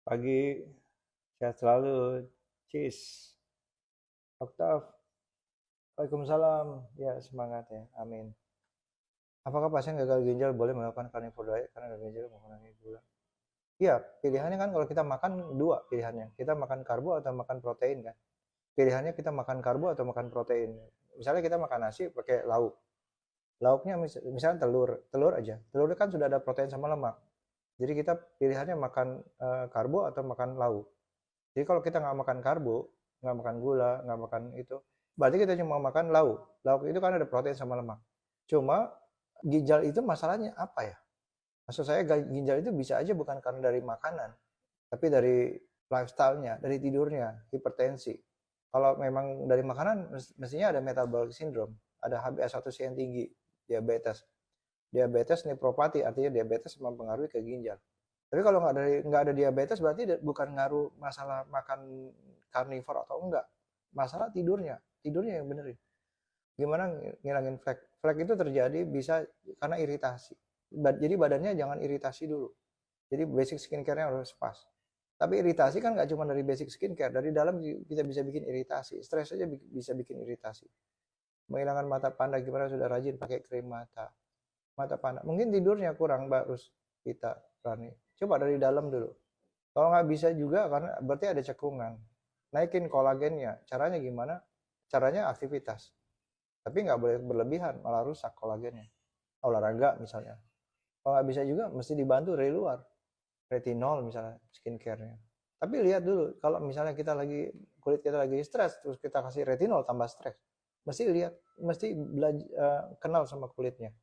Pagi, sehat selalu. Cheers. Oktav, Waalaikumsalam. Ya, semangat ya. Amin. Apakah pasien gagal ginjal boleh melakukan carnivore diet karena gagal ginjal mengurangi gula? Iya, pilihannya kan kalau kita makan dua pilihannya. Kita makan karbo atau makan protein kan. Pilihannya kita makan karbo atau makan protein. Misalnya kita makan nasi pakai lauk. Lauknya misalnya telur, telur aja. Telur kan sudah ada protein sama lemak. Jadi kita pilihannya makan karbo atau makan lauk. Jadi kalau kita nggak makan karbo, nggak makan gula, nggak makan itu, berarti kita cuma makan lauk. Lauk itu kan ada protein sama lemak. Cuma ginjal itu masalahnya apa ya? Maksud saya ginjal itu bisa aja bukan karena dari makanan, tapi dari lifestyle-nya, dari tidurnya, hipertensi. Kalau memang dari makanan, mestinya ada metabolic syndrome, ada HbA1c yang tinggi, diabetes. Diabetes nefropati, artinya diabetes mempengaruhi ke ginjal. Tapi kalau nggak ada diabetes berarti bukan ngaruh masalah makan karnivor atau enggak, masalah tidurnya yang benerin. Gimana ngilangin flek? Flek itu terjadi bisa karena iritasi. Jadi badannya jangan iritasi dulu. Jadi basic skincare-nya harus pas. Tapi iritasi kan nggak cuma dari basic skincare, dari dalam kita bisa bikin iritasi. Stres aja bisa bikin iritasi. Menghilangkan mata panda gimana sudah rajin pakai krim mata panda. Mungkin tidurnya kurang Mbak kita Rani. Coba dari dalam dulu. Kalau nggak bisa juga karena berarti ada cekungan. Naikin kolagennya. Caranya gimana? Caranya aktivitas. Tapi nggak boleh berlebihan, malah rusak kolagennya. Olahraga misalnya. Kalau nggak bisa juga mesti dibantu dari luar. Retinol misalnya skincare-nya. Tapi lihat dulu, kalau misalnya kulit kita lagi stres, terus kita kasih retinol tambah stres. Mesti kenal sama kulitnya.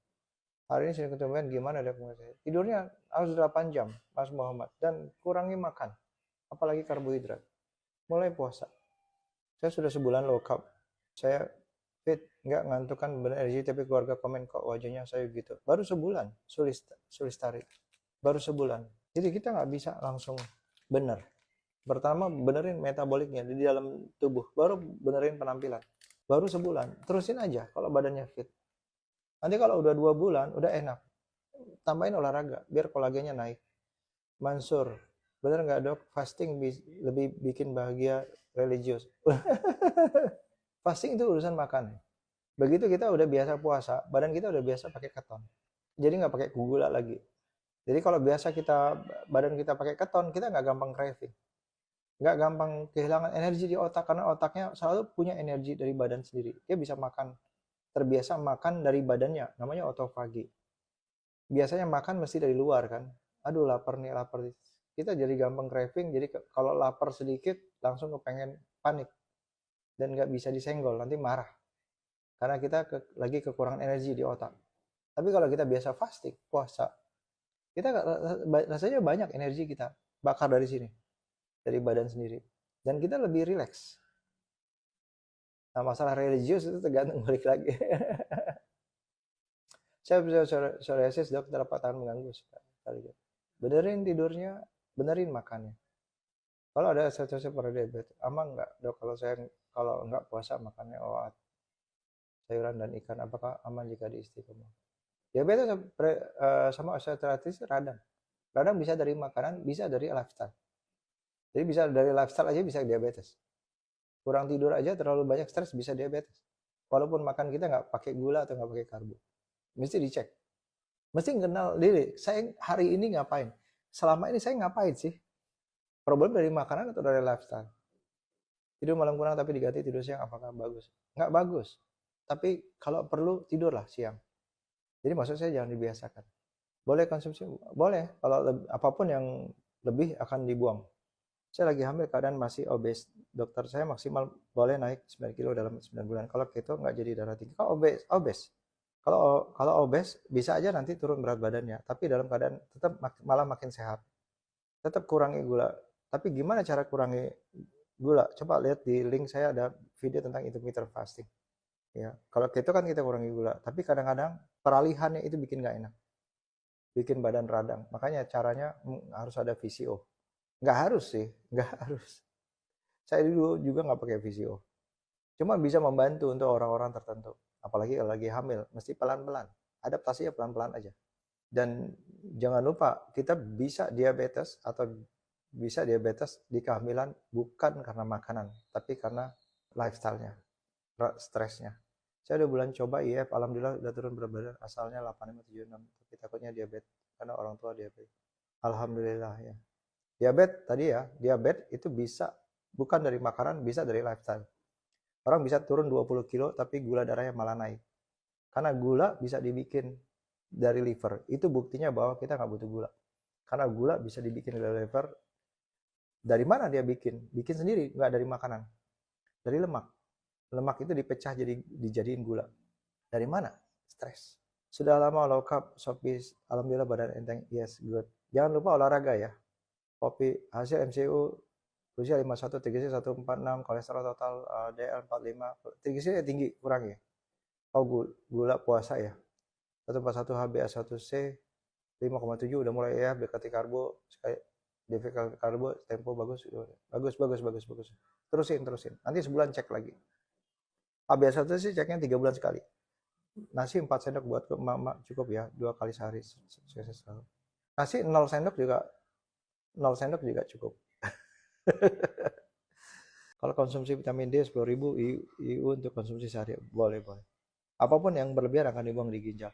Hari ini sering ketemuan gimana dok? Tidurnya harus 8 jam, Mas Muhammad. Dan kurangi makan, apalagi karbohidrat. Mulai puasa. Saya sudah sebulan low carb. Saya fit, nggak ngantuk kan bener energi, tapi keluarga komen kok wajahnya saya gitu. Baru sebulan, Sulistari. Baru sebulan. Jadi kita nggak bisa langsung bener. Pertama benerin metaboliknya di dalam tubuh, baru benerin penampilan. Baru sebulan, terusin aja kalau badannya fit. Nanti kalau udah 2 bulan, udah enak. Tambahin olahraga, biar kolagennya naik. Mansur, bener nggak dok? Fasting lebih bikin bahagia religius. Fasting itu urusan makan. Begitu kita udah biasa puasa, badan kita udah biasa pakai keton. Jadi nggak pakai gula lagi. Jadi kalau biasa badan kita pakai keton, kita nggak gampang craving. Nggak gampang kehilangan energi di otak, karena otaknya selalu punya energi dari badan sendiri. Dia bisa makan, terbiasa makan dari badannya, namanya otofagi. Biasanya makan mesti dari luar kan. Aduh lapar nih, lapar. Kita jadi gampang craving, jadi kalau lapar sedikit langsung kepengen panik. Dan nggak bisa disenggol, nanti marah. Karena kita lagi kekurangan energi di otak. Tapi kalau kita biasa fasting, puasa, kita rasanya banyak energi kita bakar dari sini, dari badan sendiri. Dan kita lebih rileks. Nah masalah religius itu tergantung balik lagi. Saya bisa psoriasis dok, telapak tangan mengganggu sekali. Benerin tidurnya, benerin makannya. Kalau ada sosial pada diabetes, aman nggak dok kalau nggak puasa makannya sayuran dan ikan, apakah aman jika diistiqomah? Diabetes sama osteoartritis radang. Radang bisa dari makanan, bisa dari lifestyle. Jadi bisa dari lifestyle aja bisa diabetes. Kurang tidur aja, terlalu banyak stres bisa diabetes. Walaupun makan kita nggak pakai gula atau nggak pakai karbo. Mesti dicek. Mesti kenal diri. Saya hari ini ngapain? Selama ini saya ngapain sih? Problem dari makanan atau dari lifestyle? Tidur malam kurang tapi diganti tidur siang, apakah bagus? Nggak bagus. Tapi kalau perlu tidurlah siang. Jadi maksud saya jangan dibiasakan. Boleh konsumsi? Boleh. Kalau apapun yang lebih akan dibuang. Saya lagi hamil, keadaan masih obes. Dokter saya maksimal boleh naik 9 kilo dalam 9 bulan. Kalau keto nggak jadi darah tinggi. Kalau obes. Kalau obes bisa aja nanti turun berat badannya, tapi dalam keadaan tetap malah makin sehat. Tetap kurangi gula. Tapi gimana cara kurangi gula? Coba lihat di link saya ada video tentang intermittent fasting. Ya, kalau keto kan kita kurangi gula, tapi kadang-kadang peralihannya itu bikin nggak enak, bikin badan radang. Makanya caranya harus ada VCO. Nggak harus sih, nggak harus. Saya dulu juga nggak pakai VCO. Cuma bisa membantu untuk orang-orang tertentu. Apalagi kalau lagi hamil, mesti pelan-pelan. Adaptasinya pelan-pelan aja. Dan jangan lupa, kita bisa diabetes atau bisa diabetes di kehamilan bukan karena makanan, tapi karena lifestyle-nya, stresnya. Saya 2 bulan coba IF, alhamdulillah udah turun berat badan, asalnya 8576, tapi takutnya diabetes karena orang tua diabetes. Alhamdulillah ya. Diabetes itu bisa bukan dari makanan, bisa dari lifestyle. Orang bisa turun 20 kilo tapi gula darahnya malah naik. Karena gula bisa dibikin dari liver. Itu buktinya bahwa kita nggak butuh gula. Karena gula bisa dibikin dari liver. Dari mana dia bikin? Bikin sendiri, nggak dari makanan. Dari lemak. Lemak itu dipecah jadi dijadiin gula. Dari mana? Stres. Sudah lama low carb, Sopis, alhamdulillah badan enteng. Yes, good. Jangan lupa olahraga ya. Kopi, hasil MCU, usia 51, TGC 146, kolesterol total DL 45, TGC tinggi, kurang ya. Oh, gula puasa ya. 141 HbA1c 5,7 udah mulai ya, dekati karbo, sekali difficult karbo, tempo bagus. Terusin. Nanti sebulan cek lagi. HbA1c ceknya 3 bulan sekali. Nasi 4 sendok buat ke mama cukup ya, 2 kali sehari. Nasi 0 sendok juga cukup. Kalau konsumsi vitamin D 10.000 IU untuk konsumsi sehari, boleh. Apapun yang berlebihan akan dibuang di ginjal.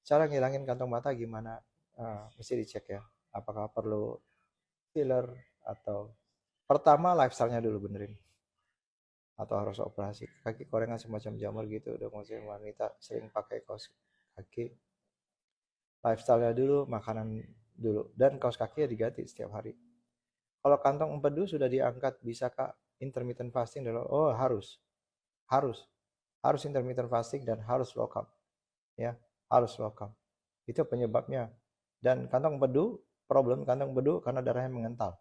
Cara ngilangin kantong mata gimana? Mesti dicek ya. Apakah perlu filler atau pertama lifestyle-nya dulu benerin. Atau harus operasi. Kaki korengan semacam jamur gitu. Udah maksudnya wanita sering pakai kaos kaki. Lifestyle-nya dulu, makanan dulu. Dan kaos kaki diganti setiap hari. Kalau kantong empedu sudah diangkat, bisakah intermittent fasting? Oh, harus intermittent fasting dan harus low carb. Ya, harus low carb. Itu penyebabnya. Dan kantong empedu, problem kantong empedu karena darahnya mengental.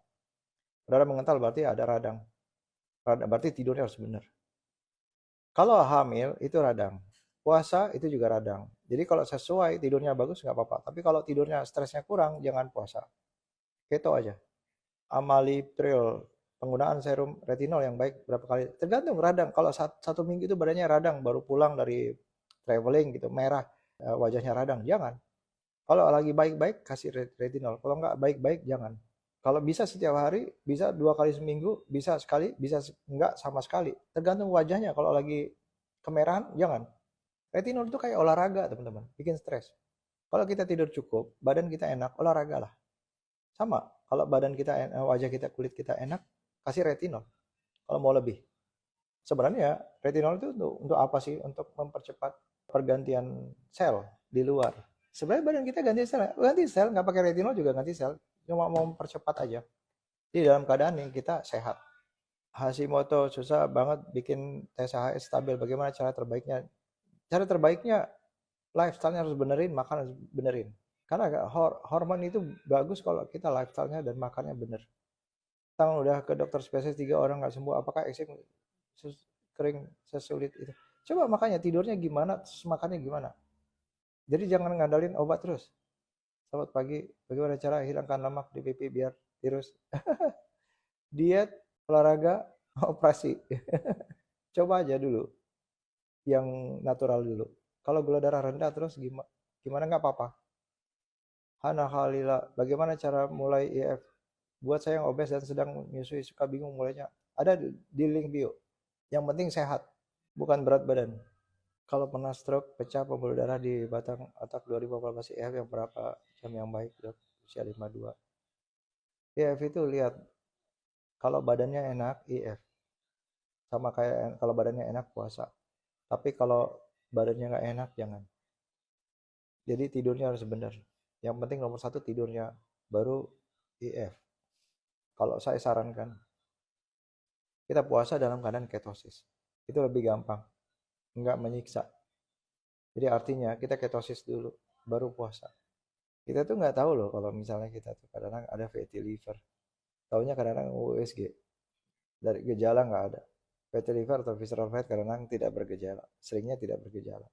Darah mengental berarti ada radang. Berarti tidurnya harus benar. Kalau hamil itu radang. Puasa itu juga radang. Jadi kalau sesuai tidurnya bagus nggak apa-apa. Tapi kalau tidurnya stresnya kurang, jangan puasa. Keto aja. Amalipril, penggunaan serum retinol yang baik berapa kali? Tergantung radang. Kalau 1 minggu itu badannya radang, baru pulang dari traveling gitu, merah, wajahnya radang, jangan. Kalau lagi baik-baik kasih retinol. Kalau nggak baik-baik jangan. Kalau bisa setiap hari, bisa 2 kali seminggu, bisa sekali, bisa nggak sama sekali. Tergantung wajahnya. Kalau lagi kemerahan, jangan. Retinol itu kayak olahraga teman-teman, bikin stres. Kalau kita tidur cukup, badan kita enak, olahraga lah. Sama, kalau badan kita, wajah kita, kulit kita enak, kasih retinol. Kalau mau lebih. Sebenarnya retinol itu untuk apa sih? Untuk mempercepat pergantian sel di luar. Sebenarnya badan kita ganti sel, nggak pakai retinol juga ganti sel. Cuma mau mempercepat aja. Di dalam keadaan yang kita sehat. Hashimoto susah banget bikin TSH stabil. Bagaimana cara terbaiknya? Cara terbaiknya lifestyle-nya harus benerin, makan harus benerin. Karena hormon itu bagus kalau kita lifestyle-nya dan makannya bener. Kita udah ke dokter spesialis 3 orang nggak sembuh, apakah eksim kering sesulit itu? Coba makanya tidurnya gimana, makannya gimana. Jadi jangan ngandalin obat terus. Selamat pagi, bagaimana cara hilangkan lemak di pipi biar tirus? Diet, olahraga, operasi. Coba aja dulu yang natural dulu. Kalau gula darah rendah terus gimana nggak apa-apa. Hana Khalila, bagaimana cara mulai IF? Buat saya yang obes dan sedang menyusui suka bingung mulainya. Ada di link bio. Yang penting sehat, bukan berat badan. Kalau pernah stroke, pecah pembuluh darah di batang otak 2018 IF yang berapa jam yang baik? Dok, usia 52. IF itu lihat, kalau badannya enak, IF. Sama kayak kalau badannya enak, puasa. Tapi kalau badannya nggak enak, jangan. Jadi tidurnya harus benar. Yang penting nomor 1 tidurnya, baru IF. Kalau saya sarankan, kita puasa dalam keadaan ketosis. Itu lebih gampang, nggak menyiksa. Jadi artinya kita ketosis dulu, baru puasa. Kita tuh nggak tahu loh kalau misalnya kita tuh kadang-kadang ada fatty liver. Taunya kadang-kadang USG. Dari gejala nggak ada. Fatty liver atau visceral fat kadang-kadang tidak bergejala. Seringnya tidak bergejala.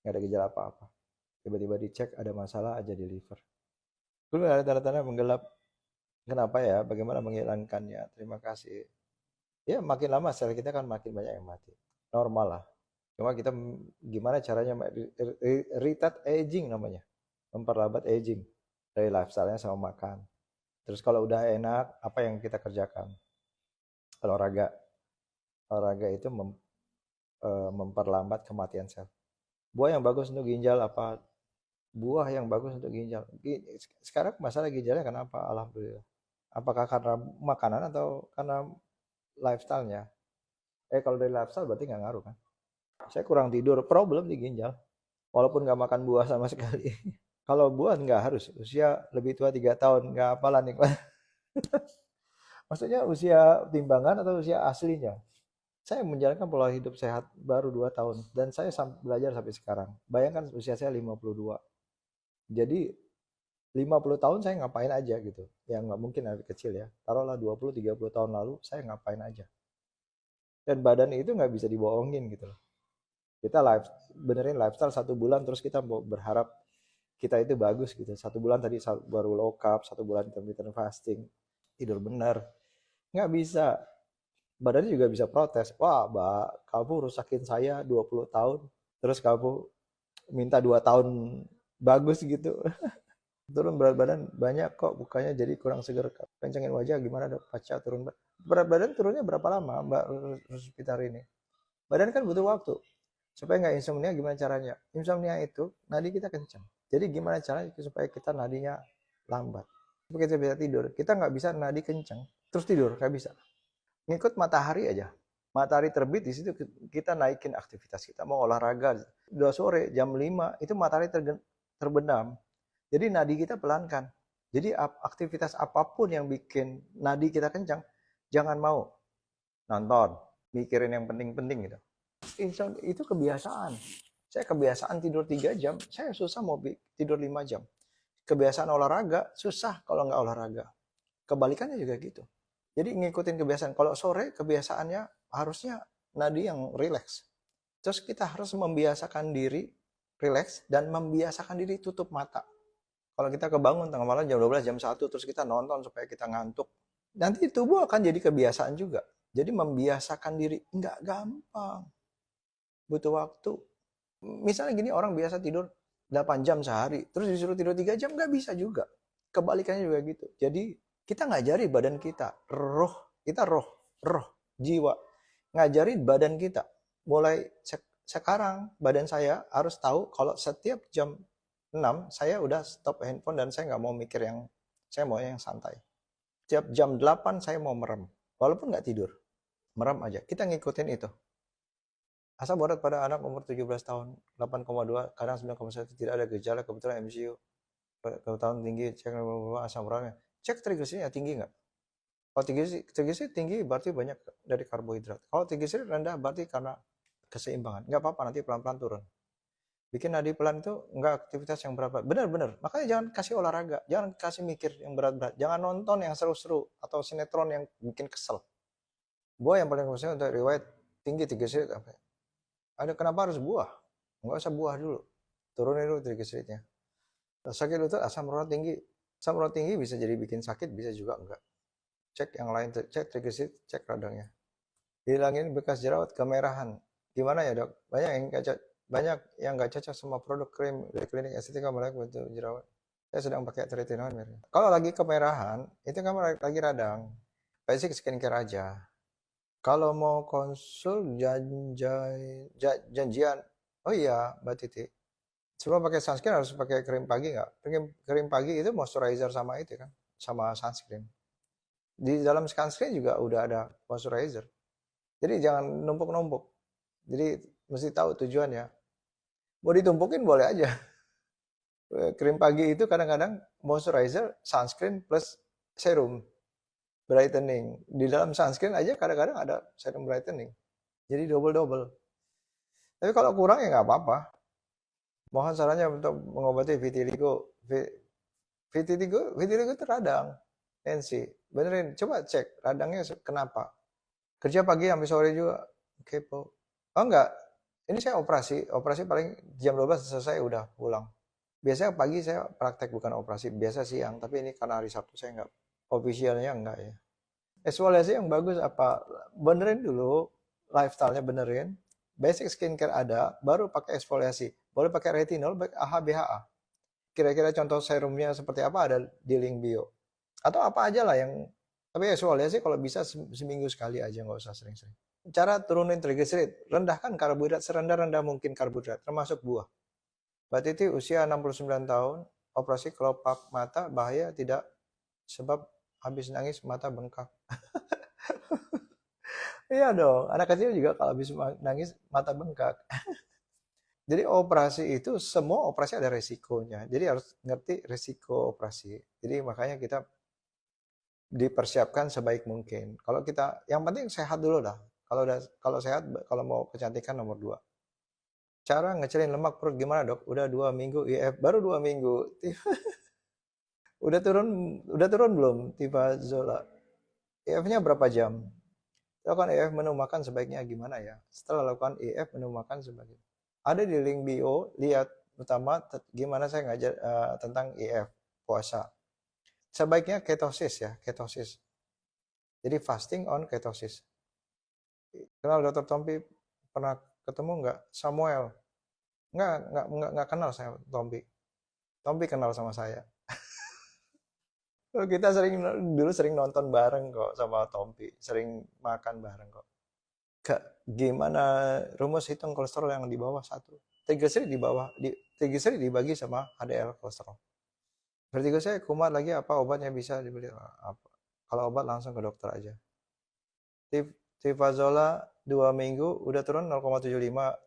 Nggak ada gejala apa-apa. Tiba-tiba dicek ada masalah aja di liver. Dulu ada tanda-tanda menggelap. Kenapa ya? Bagaimana menghilangkannya? Terima kasih. Ya makin lama sel kita kan makin banyak yang mati. Normal lah. Cuma kita gimana caranya retard aging namanya. Memperlambat aging. Dari lifestyle-nya sama makan. Terus kalau udah enak, apa yang kita kerjakan? Olahraga. Olahraga itu memperlambat kematian sel. Buah yang bagus untuk ginjal apa? Buah yang bagus untuk ginjal. Sekarang masalah ginjalnya kenapa? Alhamdulillah. Apakah karena makanan atau karena lifestyle-nya? Kalau dari lifestyle berarti nggak ngaruh kan? Saya kurang tidur, problem di ginjal. Walaupun nggak makan buah sama sekali. Kalau buah nggak harus. Usia lebih tua 3 tahun. Nggak apalah nih. Maksudnya usia timbangan atau usia aslinya? Saya menjalankan pola hidup sehat baru 2 tahun. Dan saya belajar sampai sekarang. Bayangkan usia saya 52. Jadi 50 tahun saya ngapain aja gitu. Yang nggak mungkin dari kecil ya. Taruhlah 20-30 tahun lalu saya ngapain aja. Dan badan itu nggak bisa dibohongin gitu loh. Kita benerin lifestyle 1 bulan terus kita mau berharap kita itu bagus gitu. 1 bulan tadi baru low carb, 1 bulan intermittent fasting, tidur benar. Nggak bisa. Badannya juga bisa protes. Wah, Mbak, kamu rusakin saya 20 tahun. Terus kamu minta 2 tahun bagus gitu. Turun berat badan banyak kok, bukannya jadi kurang seger. Kencengin wajah gimana dok? Paca turun berat badan turunnya berapa lama Mbak Ruspitar ini? Badan kan butuh waktu. Supaya nggak insomnia gimana caranya? Insomnia itu nadi kita kencang. Jadi gimana caranya supaya kita nadinya lambat? Supaya kita bisa tidur. Kita nggak bisa nadi kencang terus tidur, nggak bisa. Ngikut matahari aja. Matahari terbit di situ kita naikin aktivitas kita. Mau olahraga, udah sore jam 5 itu matahari terbenam. Jadi nadi kita pelankan. Jadi aktivitas apapun yang bikin nadi kita kencang, jangan mau nonton, mikirin yang penting-penting gitu. Itu kebiasaan. Saya kebiasaan tidur 3 jam, saya susah mau tidur 5 jam. Kebiasaan olahraga, susah kalau nggak olahraga. Kebalikannya juga gitu. Jadi ngikutin kebiasaan. Kalau sore kebiasaannya harusnya nadi yang rileks. Terus kita harus membiasakan diri rileks dan membiasakan diri tutup mata. Kalau kita kebangun tengah malam jam 12, jam 1, terus kita nonton supaya kita ngantuk, nanti tubuh akan jadi kebiasaan juga. Jadi membiasakan diri, nggak gampang. Butuh waktu. Misalnya gini, orang biasa tidur 8 jam sehari, terus disuruh tidur 3 jam, nggak bisa juga. Kebalikannya juga gitu. Jadi kita ngajari badan kita, roh, jiwa. Ngajari badan kita. Mulai sekarang, badan saya harus tahu kalau setiap jam 6 saya udah stop handphone dan saya nggak mau mikir saya mau yang santai. Tiap jam 8 saya mau merem. Walaupun nggak tidur. Merem aja. Kita ngikutin itu. Asam urat pada anak umur 17 tahun. 8,2, kadang 9,1 tidak ada gejala. Kebetulan MCU. Kebetulan tinggi. Cek asam uratnya. Cek triglyceridnya tinggi nggak? Kalau triglycerid tinggi berarti banyak dari karbohidrat. Kalau triglycerid rendah berarti karena keseimbangan. Nggak apa-apa, nanti pelan-pelan turun. Bikin nadi pelan itu enggak aktivitas yang berat. Benar-benar. Makanya jangan kasih olahraga. Jangan kasih mikir yang berat-berat. Jangan nonton yang seru-seru. Atau sinetron yang bikin kesel. Buah yang paling khususnya untuk riwayat tinggi triglycerid. Ada kenapa harus buah? Enggak usah buah dulu. Turunin dulu triglyceridnya. Sakit lutut, asam urat tinggi. Asam urat tinggi bisa jadi bikin sakit, bisa juga enggak. Cek yang lain. Cek triglycerid, cek radangnya. Hilangin bekas jerawat, kemerahan. Gimana ya dok? Banyak yang nggak cocok sama produk krim dari klinik estetika mereka untuk jerawat. Saya sedang pakai tretinoin. Kalau lagi kemerahan, itu kan lagi radang. Basic skincare aja. Kalau mau konsul janjian, oh iya Mbak Titi. Sebelum pakai sunscreen harus pakai krim pagi nggak? Krim pagi itu moisturizer sama itu kan, sama sunscreen. Di dalam sunscreen juga udah ada moisturizer. Jadi jangan numpuk-numpuk. Jadi mesti tahu tujuannya. Mau ditumpukin boleh aja. Krim pagi itu kadang-kadang moisturizer, sunscreen plus serum brightening. Di dalam sunscreen aja kadang-kadang ada serum brightening. Jadi double-double. Tapi kalau kurang ya nggak apa-apa. Mohon sarannya untuk mengobati vitiligo. Vitiligo itu radang. Nancy, benerin. Coba cek radangnya kenapa. Kerja pagi sampai sore juga. Kepo. Oh enggak. Ini saya operasi paling jam 12 selesai udah pulang. Biasanya pagi saya praktek bukan operasi, biasa siang. Tapi ini karena hari Sabtu saya enggak, officialnya enggak ya. Eksfoliasi yang bagus apa? Benerin dulu, lifestyle-nya benerin. Basic skincare ada, baru pakai eksfoliasi. Boleh pakai retinol, AHA, BHA. Kira-kira contoh serumnya seperti apa ada di link bio. Atau apa aja lah yang, tapi soalnya sih kalau bisa seminggu sekali aja, nggak usah sering-sering. Cara turunin triglycerid, rendahkan karbohidrat serendah-rendah mungkin karbohidrat, termasuk buah. Mbak Titi usia 69 tahun, operasi kelopak mata, bahaya tidak sebab habis nangis mata bengkak. Iya dong, anak kecil juga kalau habis nangis mata bengkak. Jadi operasi itu, semua operasi ada resikonya. Jadi harus ngerti resiko operasi. Jadi makanya kita dipersiapkan sebaik mungkin. Kalau kita, yang penting sehat dulu dah. Kalau sehat, kalau mau kecantikan nomor 2. Cara ngecilin lemak perut gimana dok? Udah 2 minggu IF, baru 2 minggu. Udah turun belum Tifazola? IF-nya berapa jam? Lakukan IF menu makan sebaiknya gimana ya? Setelah lakukan IF menu makan sebaiknya. Ada di link bio, lihat utama gimana saya ngajar tentang IF puasa. Sebaiknya ketosis ya, ketosis. Jadi fasting on ketosis. Kenal Dr. Tompi? Pernah ketemu nggak? Samuel? Nggak kenal saya Tompi. Tompi kenal sama saya. Kita dulu sering nonton bareng kok sama Tompi, sering makan bareng kok. Gimana rumus hitung kolesterol yang di bawah 1? Triglycerid triglycerid dibagi sama HDL kolesterol. Vertigo saya kumat lagi, apa obatnya bisa dibeli? Apa? Kalau obat langsung ke dokter aja. Tifazola 2 minggu udah turun 0,75,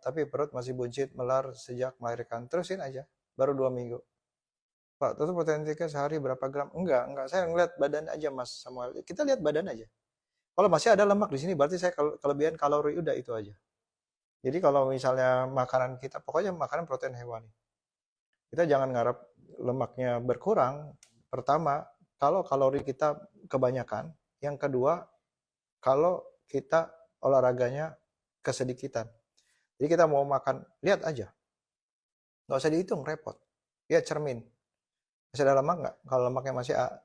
tapi perut masih buncit melar sejak melahirkan. Terusin aja, baru 2 minggu. Pak, itu protein tiga sehari berapa gram? Enggak. Saya ngeliat badan aja Mas Samuel. Kita lihat badan aja. Kalau masih ada lemak di sini, berarti saya kelebihan kalori, udah itu aja. Jadi kalau misalnya makanan kita, pokoknya makanan protein hewani. Kita jangan ngarep lemaknya berkurang. Pertama, kalau kalori kita kebanyakan. Yang kedua, kalau kita olahraganya kesedikitan. Jadi kita mau makan, lihat aja. Nggak usah dihitung, repot. Lihat cermin. Masih ada lemak nggak? Kalau lemaknya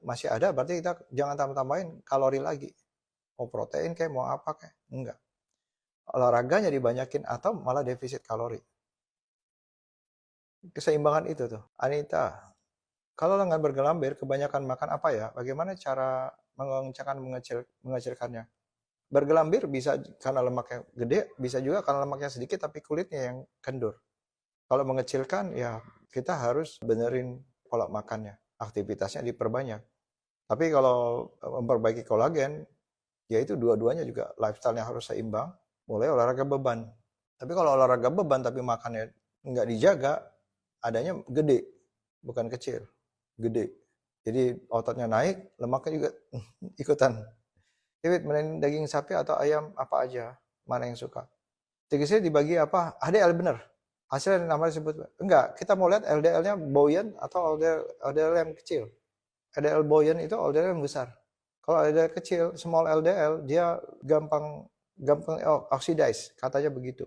masih ada, berarti kita jangan tambah-tambahin kalori lagi. Mau protein kayak, mau apa kayak. Enggak. Olahraganya dibanyakin atau malah defisit kalori. Keseimbangan itu tuh. Anita, kalau lengan bergelambir, kebanyakan makan apa ya? Bagaimana cara mengecilkannya? Bergelambir bisa karena lemaknya gede, bisa juga karena lemaknya sedikit tapi kulitnya yang kendur. Kalau mengecilkan, ya kita harus benerin pola makannya, aktivitasnya diperbanyak. Tapi kalau memperbaiki kolagen, ya itu dua-duanya juga lifestyle-nya harus seimbang, mulai olahraga beban. Tapi kalau olahraga beban tapi makannya nggak dijaga, adanya gede, bukan kecil, gede. Jadi ototnya naik, lemaknya juga ikutan. Iwit, mending daging sapi atau ayam apa aja? Mana yang suka? Triglycerid dibagi apa? HDL bener. Hasilnya namanya disebut. Enggak, kita mau lihat LDL-nya buoyant atau LDL yang kecil. LDL buoyant itu LDL yang besar. Kalau LDL kecil, small LDL, dia gampang oxidize, katanya begitu.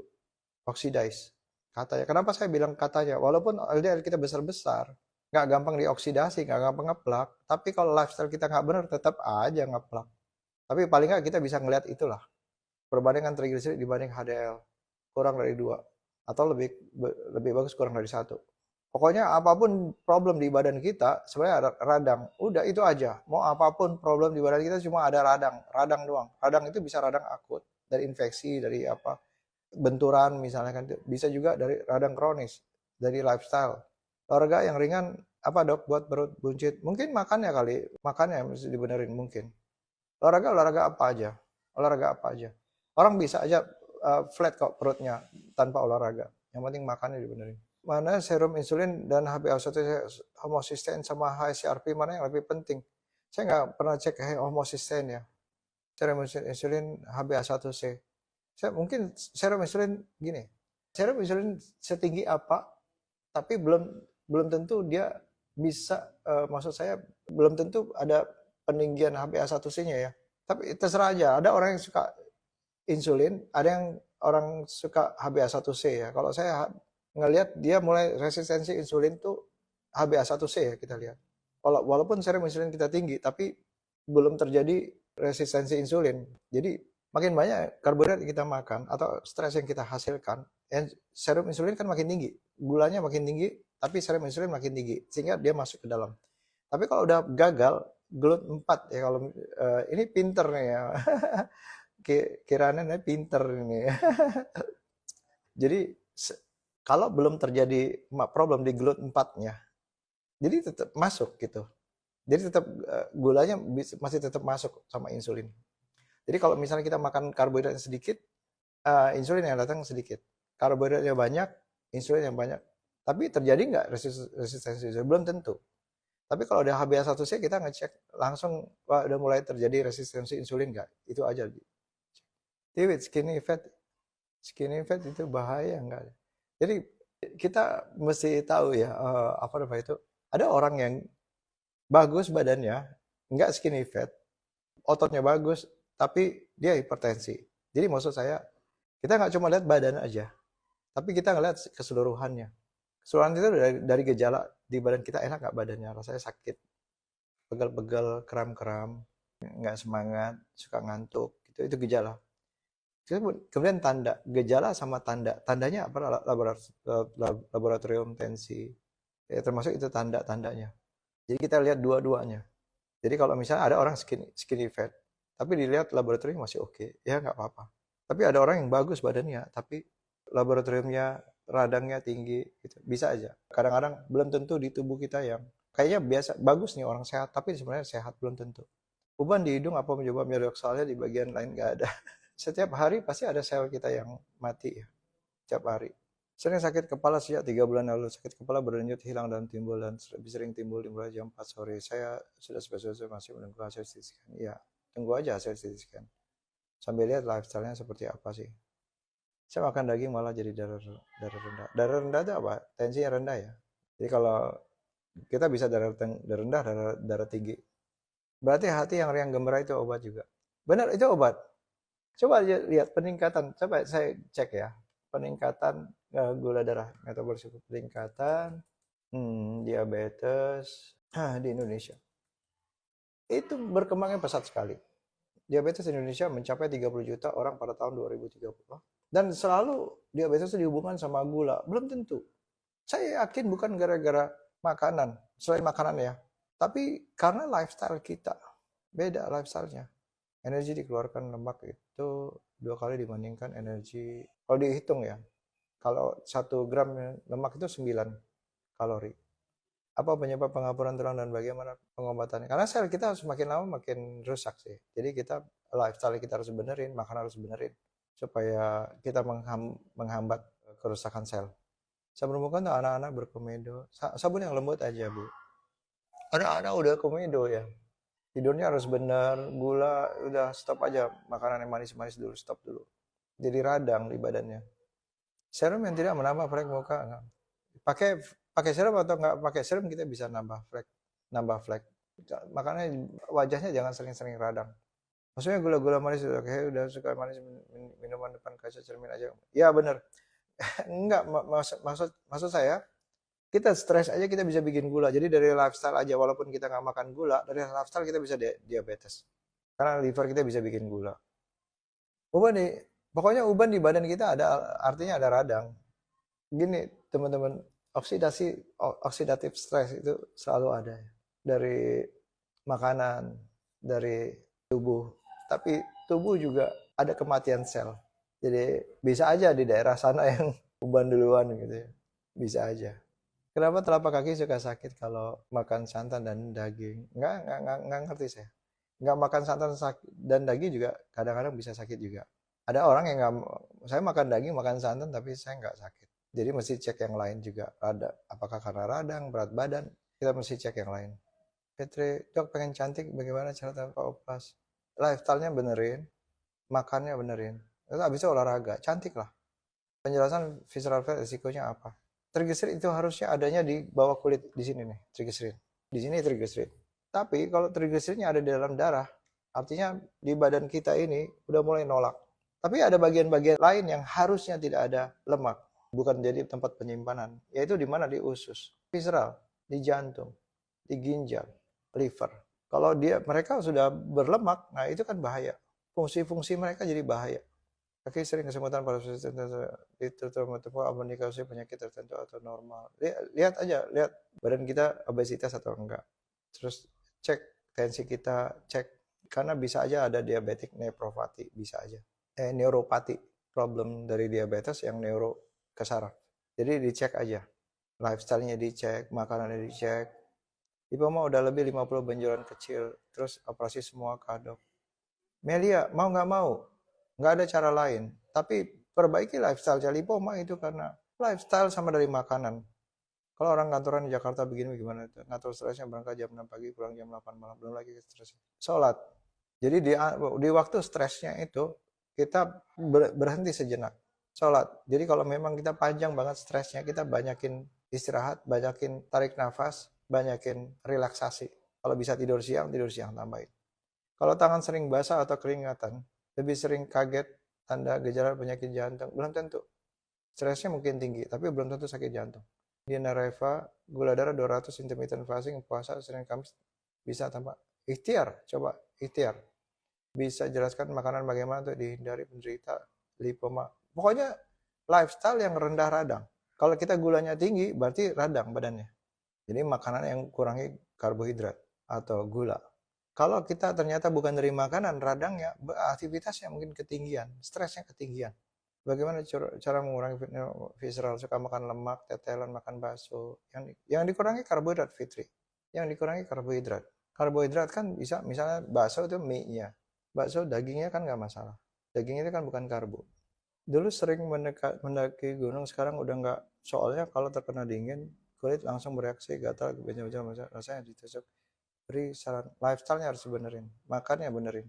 Oxidize, katanya. Kenapa saya bilang katanya? Walaupun LDL kita besar-besar, nggak gampang dioksidasi, nggak gampang ngeplak. Tapi kalau lifestyle kita nggak benar, tetap aja ngeplak. Tapi paling nggak kita bisa ngelihat itulah. Perbandingan triglycerid dibanding HDL. Kurang dari 2. Atau lebih bagus kurang dari 1. Pokoknya apapun problem di badan kita, sebenarnya ada radang. Udah itu aja. Mau apapun problem di badan kita cuma ada radang. Radang doang. Radang itu bisa radang akut. Dari infeksi, dari apa. Benturan misalnya kan. Bisa juga dari radang kronis. Dari lifestyle. Olahraga yang ringan, apa dok buat perut buncit? Mungkin makannya kali. Makannya mesti dibenerin mungkin. Olahraga apa aja. Orang bisa aja flat kok perutnya tanpa olahraga. Yang penting makannya dibenerin. Mana serum insulin dan HbA1c homosisten sama HSCRP mana yang lebih penting? Saya nggak pernah cek homosisten ya. Serum insulin HbA1c. Mungkin serum insulin gini. Serum insulin setinggi apa? Tapi belum tentu dia bisa. Maksud saya belum tentu ada peninggian HbA1c-nya ya. Tapi terserah aja. Ada orang yang suka insulin, ada yang orang suka HbA1c ya. Kalau saya ngelihat dia mulai resistensi insulin tuh HbA1c ya kita lihat. Walaupun serum insulin kita tinggi, tapi belum terjadi resistensi insulin. Jadi makin banyak karbohidrat yang kita makan atau stres yang kita hasilkan, serum insulin kan makin tinggi, gulanya makin tinggi, tapi serum insulin makin tinggi, sehingga dia masuk ke dalam. Tapi kalau udah gagal, GLUT 4 ya kalau ini pinter nih ya. Kirana nih pinter ini. Jadi kalau belum terjadi problem di GLUT 4-nya, jadi tetap masuk gitu. Jadi tetap gulanya masih tetap masuk sama insulin. Jadi kalau misalnya kita makan karbohidrat sedikit, insulin yang datang sedikit. Karbohidratnya banyak, insulin yang banyak. Tapi terjadi nggak resistensi insulin? Belum tentu. Tapi kalau udah HbA1c kita ngecek langsung, wah udah mulai terjadi resistensi insulin nggak? Itu aja. Jadi with skinny fat itu bahaya nggak? Jadi kita mesti tahu ya, apa namanya itu, ada orang yang bagus badannya, nggak skinny fat, ototnya bagus, tapi dia hipertensi. Jadi maksud saya, kita nggak cuma lihat badan aja, tapi kita ngeliat keseluruhannya. Keseluruhan itu dari gejala di badan kita, enak nggak badannya, rasanya sakit, pegal-pegal, kram-kram, nggak semangat, suka ngantuk, gitu. Itu gejala. Kemudian tanda, gejala sama tanda. Tandanya apa? Laboratorium tensi. Ya, termasuk itu tanda-tandanya. Jadi kita lihat dua-duanya. Jadi kalau misalnya ada orang skinny fat, tapi dilihat laboratorium masih oke, ya nggak apa-apa. Tapi ada orang yang bagus badannya, tapi laboratoriumnya radangnya tinggi, gitu. Bisa aja. Kadang-kadang belum tentu di tubuh kita yang kayaknya biasa, bagus nih orang sehat, tapi sebenarnya sehat belum tentu. Uban di hidung apa menyebabnya soalnya di bagian lain nggak ada. Setiap hari pasti ada sel kita yang mati ya, setiap hari. Sering sakit kepala sejak 3 bulan lalu. Sakit kepala berlanjut hilang dan timbul dan lebih sering timbul dimulai jam 4 sore. Saya sudah spesialis masih menunggu hasil CT scan. Iya, tunggu aja hasil CT scan. Sambil lihat lifestyle-nya seperti apa sih. Saya makan daging malah jadi darah rendah. Darah rendah itu apa? Tensinya rendah ya. Jadi kalau kita bisa darah rendah, darah tinggi. Berarti hati yang riang gembira itu obat juga. Benar, itu obat. Coba lihat peningkatan, coba saya cek ya, peningkatan gula darah, metabolisme peningkatan, diabetes di Indonesia. Itu berkembangnya pesat sekali. Diabetes di Indonesia mencapai 30 juta orang pada tahun 2030. Dan selalu diabetes itu dihubungkan sama gula. Belum tentu. Saya yakin bukan gara-gara makanan, selain makanan ya. Tapi karena lifestyle kita, beda lifestyle-nya. Energi dikeluarkan lemak itu 2 kali dibandingkan energi, kalau dihitung ya, kalau 1 gram lemak itu 9 kalori. Apa penyebab penghapuran tulang dan bagaimana pengobatannya? Karena sel kita semakin lama makin rusak sih. Jadi kita lifestyle kita harus benerin, makan harus benerin supaya kita menghambat kerusakan sel. Saya menemukan tuh anak-anak berkomedo, sabun yang lembut aja bu. Anak-anak udah komedo ya. Tidurnya harus benar, gula udah stop aja, makanan yang manis-manis dulu, stop dulu. Jadi radang di badannya. Serum yang tidak menambah flek muka, enggak. Pakai serum atau enggak pakai serum kita bisa nambah flek. Makanya wajahnya jangan sering-sering radang. Maksudnya gula-gula manis udah suka manis, minuman depan kaca cermin aja. Ya benar. Enggak, maksud saya kita stres aja kita bisa bikin gula. Jadi dari lifestyle aja, walaupun kita nggak makan gula, dari lifestyle kita bisa diabetes. Karena liver kita bisa bikin gula. Pokoknya uban di badan kita ada, artinya ada radang. Gini teman-teman, oksidatif stres itu selalu ada. Dari makanan, dari tubuh. Tapi tubuh juga ada kematian sel. Jadi bisa aja di daerah sana yang uban duluan gitu ya. Bisa aja. Kenapa telapak kaki suka sakit kalau makan santan dan daging? Nggak ngerti saya. Nggak makan santan dan daging juga kadang-kadang bisa sakit juga. Ada orang yang nggak, saya makan daging, makan santan, tapi saya nggak sakit. Jadi mesti cek yang lain juga. Apakah karena radang, berat badan, kita mesti cek yang lain. Petri, dok pengen cantik, bagaimana cara tanpa opas? Lifestyle-nya benerin, makannya benerin. Terus abis itu olahraga, cantik lah. Penjelasan visceral fat risikonya apa? Triglycerid itu harusnya adanya di bawah kulit di sini nih, triglycerid. Di sini triglycerid. Tapi kalau triglyceridnya ada di dalam darah, artinya di badan kita ini udah mulai nolak. Tapi ada bagian-bagian lain yang harusnya tidak ada lemak, bukan jadi tempat penyimpanan, yaitu di mana? Di usus, visceral, di jantung, di ginjal, liver. Kalau mereka sudah berlemak, nah itu kan bahaya. Fungsi-fungsi mereka jadi bahaya. Kaki sering kesemutan pada posisi tertentu, itu tertentu mendikasi penyakit tertentu atau normal. Lihat aja, lihat badan kita obesitas atau enggak. Terus cek tensi kita cek. Karena bisa aja ada diabetic nephropathy, bisa aja. Neuropati, problem dari diabetes yang neuro ke saraf. Jadi dicek aja. Lifestyle-nya dicek, makanannya dicek. Ibu mau udah lebih 50 benjolan kecil, terus operasi semua kadok. Melia, mau nggak mau? Nggak ada cara lain. Tapi perbaiki lifestyle lipoma itu karena lifestyle sama dari makanan. Kalau orang kantoran di Jakarta begini gimana? Ngatur stresnya berangkat jam 6 pagi, pulang jam 8 malam, belum lagi stres. Sholat. Jadi di waktu stresnya itu, kita berhenti sejenak. Sholat. Jadi kalau memang kita panjang banget stresnya, kita banyakin istirahat, banyakin tarik nafas, banyakin relaksasi. Kalau bisa tidur siang tambahin. Kalau tangan sering basah atau keringatan, lebih sering kaget, tanda gejala penyakit jantung, belum tentu. Stresnya mungkin tinggi, tapi belum tentu sakit jantung. Diana Reva, gula darah 200, intermittent fasting, puasa Senin Kamis bisa tambah. Ikhtiar, coba ikhtiar. Bisa jelaskan makanan bagaimana untuk dihindari penderita lipoma. Pokoknya lifestyle yang rendah radang. Kalau kita gulanya tinggi, berarti radang badannya. Jadi makanan yang kurangi karbohidrat atau gula. Kalau kita ternyata bukan dari makanan, radangnya, aktivitasnya mungkin ketinggian, stresnya ketinggian. Bagaimana cara mengurangi visceral? Suka makan lemak, tetelan, makan bakso. Yang dikurangi karbohidrat, Fitri. Yang dikurangi karbohidrat. Karbohidrat kan bisa, misalnya bakso itu mie-nya. Bakso dagingnya kan nggak masalah. Daging itu kan bukan karbo. Dulu sering mendaki gunung, sekarang udah nggak. Soalnya kalau terkena dingin, kulit langsung bereaksi, gatal, benjol-benjol, rasanya ditusuk. Beri saran, lifestyle-nya harus benerin, makannya benerin.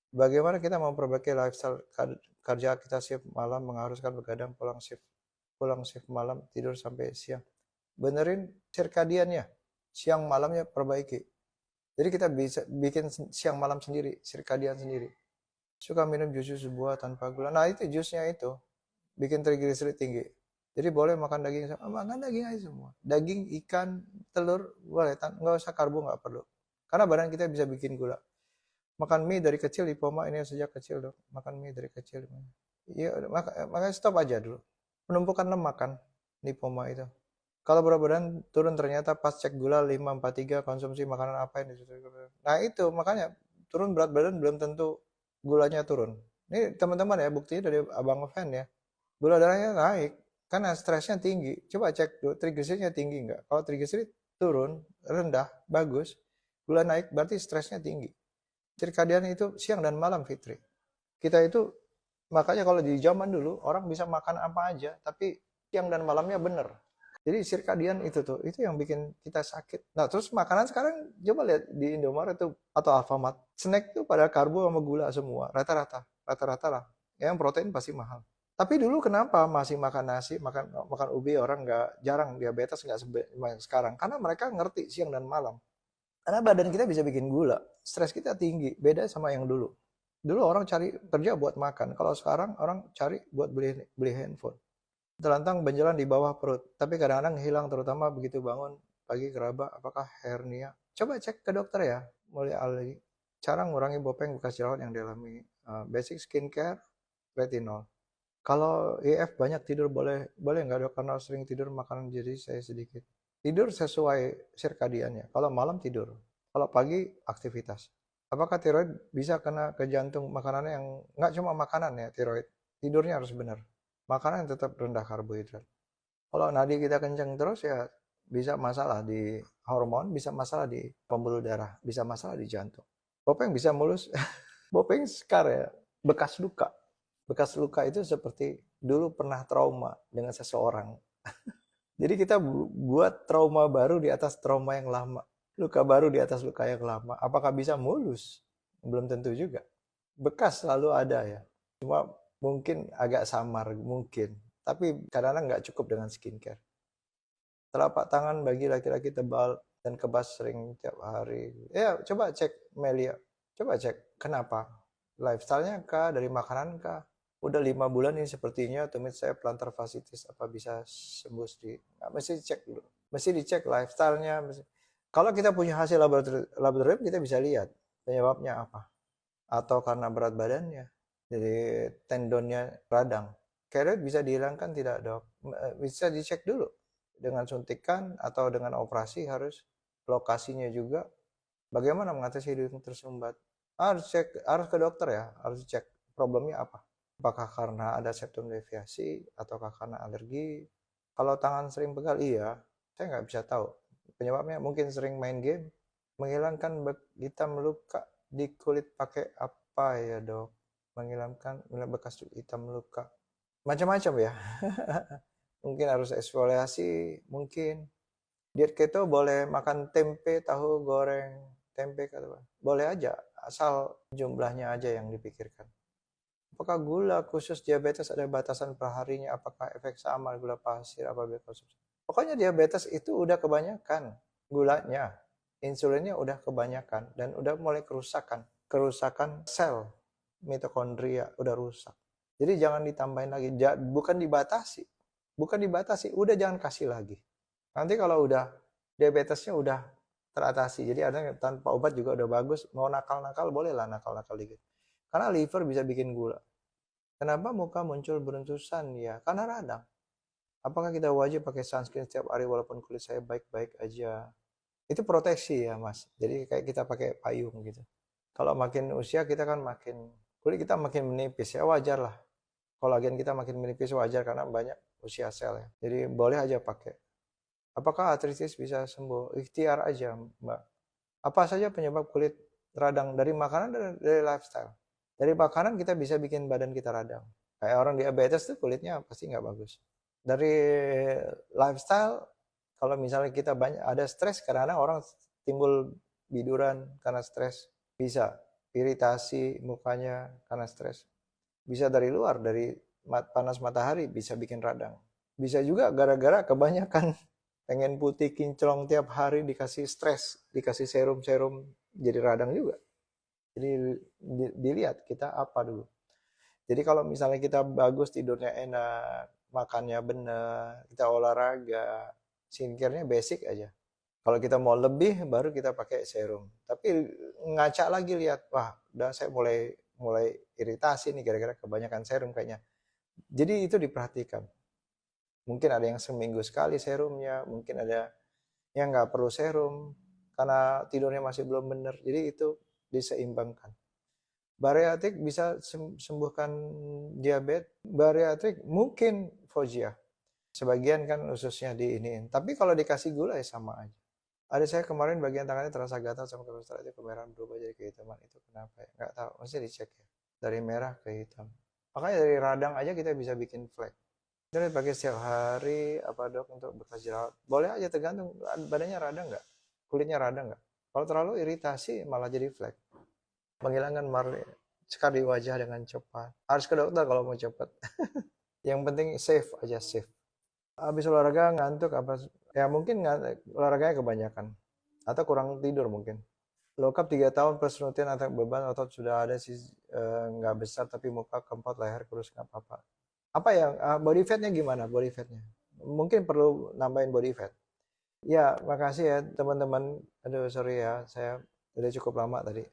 Bagaimana kita memperbaiki lifestyle kerja kita shift malam mengharuskan begadang, pulang shift malam, tidur sampai siang. Benerin circadiannya, siang malamnya perbaiki. Jadi kita bisa bikin siang malam sendiri, circadian sendiri. Suka minum jus buah tanpa gula. Nah itu jusnya itu bikin triglycerid tinggi. Jadi boleh makan daging, makan daging aja semua. Daging, ikan, telur, boleh. Nggak usah karbo, nggak perlu. Karena badan kita bisa bikin gula. Makan mie dari kecil, lipoma ini sejak kecil dok. Makan mie dari kecil. Iya, makanya stop aja dulu. Penumpukan lemak kan, lipoma itu. Kalau berat badan turun ternyata pas cek gula 543, konsumsi makanan apa yang disuruh. Nah itu, makanya turun berat badan belum tentu gulanya turun. Ini teman-teman ya, buktinya dari Abang Fan ya. Gula darahnya naik, karena stresnya tinggi. Coba cek tuh, trigliseridnya tinggi nggak? Kalau trigliserid turun, rendah, bagus. Gula naik, berarti stresnya tinggi. Circadian itu siang dan malam, Fitri. Kita itu, makanya kalau di zaman dulu, orang bisa makan apa aja, tapi siang dan malamnya bener. Jadi circadian itu tuh, itu yang bikin kita sakit. Nah terus makanan sekarang, coba lihat di Indomaret tuh, atau Alfamart. Snack tuh pada karbo sama gula semua, rata-rata lah. Yang protein pasti mahal. Tapi dulu kenapa masih makan nasi, makan ubi, orang nggak, jarang diabetes nggak sebanyak sekarang? Karena mereka ngerti siang dan malam. Karena badan kita bisa bikin gula, stres kita tinggi, beda sama yang dulu. Dulu orang cari kerja buat makan, kalau sekarang orang cari buat beli handphone. Terlantang benjolan di bawah perut, tapi kadang-kadang hilang, terutama begitu bangun pagi keraba, apakah hernia? Coba cek ke dokter ya, mulai alih. Cara mengurangi bopeng bekas jerawat yang dialami, basic skincare, retinol. Kalau IF banyak tidur boleh nggak dok? Karena sering tidur makanan jadi saya sedikit. Tidur sesuai sirkadiannya. Kalau malam tidur, kalau pagi aktivitas. Apakah tiroid bisa kena ke jantung? Makanannya yang nggak cuma makanan ya tiroid, tidurnya harus benar. Makanan yang tetap rendah karbohidrat. Kalau nadi kita kencang terus ya bisa masalah di hormon, bisa masalah di pembuluh darah, bisa masalah di jantung. Bopeng bisa mulus, bopeng scar ya, bekas luka. Bekas luka itu seperti dulu pernah trauma dengan seseorang. Jadi kita buat trauma baru di atas trauma yang lama. Luka baru di atas luka yang lama. Apakah bisa mulus? Belum tentu juga. Bekas selalu ada ya. Cuma mungkin agak samar, mungkin. Tapi kadang-kadang nggak cukup dengan skincare. Telapak tangan bagi laki-laki tebal dan kebas sering tiap hari. Ya, coba cek Melia. Coba cek kenapa. Lifestyle-nya kah? Dari makanan kah? Udah 5 bulan ini sepertinya tumit saya plantar fasciitis, apa bisa sembuh sendiri? Nah, mesti cek dulu. Mesti dicek lifestyle-nya. Kalau kita punya hasil laboratorium, kita bisa lihat penyebabnya apa. Atau karena berat badannya, jadi tendonnya radang. Keloid bisa dihilangkan tidak dok? Bisa dicek dulu. Dengan suntikan atau dengan operasi harus lokasinya juga Bagaimana mengatasi hidung tersumbat? Harus ke dokter ya, harus cek problemnya apa. Apakah karena ada septum deviasi ataukah karena alergi? Kalau tangan sering pegal, iya, saya nggak bisa tahu. Penyebabnya mungkin sering main game, menghilangkan hitam luka di kulit pakai apa ya dok? Menghilangkan bekas hitam luka. Macam-macam ya. Mungkin harus eksfoliasi, mungkin. Diet keto boleh makan tempe, tahu goreng, tempe kata boleh aja, asal jumlahnya aja yang dipikirkan. Apakah gula khusus diabetes ada batasan perharinya? Apakah efek sama gula pasir apabila konsumsi? Pokoknya diabetes itu udah kebanyakan gulanya, insulinnya udah kebanyakan dan udah mulai kerusakan sel mitokondria udah rusak. Jadi jangan ditambahin lagi, bukan dibatasi, udah jangan kasih lagi. Nanti kalau udah diabetesnya udah teratasi, jadi ada tanpa obat juga udah bagus, mau nakal-nakal bolehlah nakal-nakal dikit. Karena liver bisa bikin gula. Kenapa muka muncul beruntusan? Ya, karena radang. Apakah kita wajib pakai sunscreen setiap hari walaupun kulit saya baik-baik aja? Itu proteksi ya, Mas. Jadi kayak kita pakai payung gitu. Kalau makin usia kita kan makin kulit kita makin menipis ya, wajar lah. Kolagen kita makin menipis wajar karena banyak usia sel ya. Jadi boleh aja pakai. Apakah artritis bisa sembuh? Ikhtiar aja, Mbak. Apa saja penyebab kulit radang? Dari makanan dan dari lifestyle. Dari makanan kita bisa bikin badan kita radang. Kayak orang diabetes tuh kulitnya pasti nggak bagus. Dari lifestyle, kalau misalnya kita banyak ada stres, kadang-kadang orang timbul biduran karena stres. Bisa iritasi mukanya karena stres. Bisa dari luar, dari panas matahari bisa bikin radang. Bisa juga gara-gara kebanyakan pengen putih kinclong tiap hari dikasih stres, dikasih serum-serum jadi radang juga. Jadi dilihat kita apa dulu. Jadi kalau misalnya kita bagus tidurnya enak, makannya benar, kita olahraga, skincare-nya basic aja. Kalau kita mau lebih baru kita pakai serum. Tapi ngaca lagi lihat, wah, udah saya mulai iritasi nih gara-gara kebanyakan serum kayaknya. Jadi itu diperhatikan. Mungkin ada yang seminggu sekali serumnya, mungkin ada yang nggak perlu serum karena tidurnya masih belum benar. Jadi itu diseimbangkan. Bariatrik bisa sembuhkan diabetes. Bariatrik mungkin Fauziah. Sebagian kan ususnya di ini. Tapi kalau dikasih gula ya sama aja. Ada saya kemarin bagian tangannya terasa gatal sama kolesterol itu kemerahan berubah jadi kehitaman. Itu kenapa ya? Nggak tahu. Mesti dicek ya. Dari merah ke hitam. Makanya dari radang aja kita bisa bikin flek. Jadi pakai setiap hari apa dok untuk bekas jerawat? Boleh aja tergantung badannya radang nggak, kulitnya radang nggak. Kalau terlalu iritasi malah jadi flek. Menghilangkan sekar di wajah dengan cepat. Harus ke dokter kalau mau cepat. Yang penting safe aja safe. Habis olahraga ngantuk apa? Ya mungkin olahraganya kebanyakan atau kurang tidur mungkin. Low carb 3 tahun plus rutin atau beban otot sudah ada sih nggak besar tapi muka kempot leher kurus nggak apa-apa. Apa yang body fatnya gimana body fatnya? Mungkin perlu nambahin body fat. Ya, makasih ya teman-teman. Aduh, sorry ya, saya udah cukup lama tadi.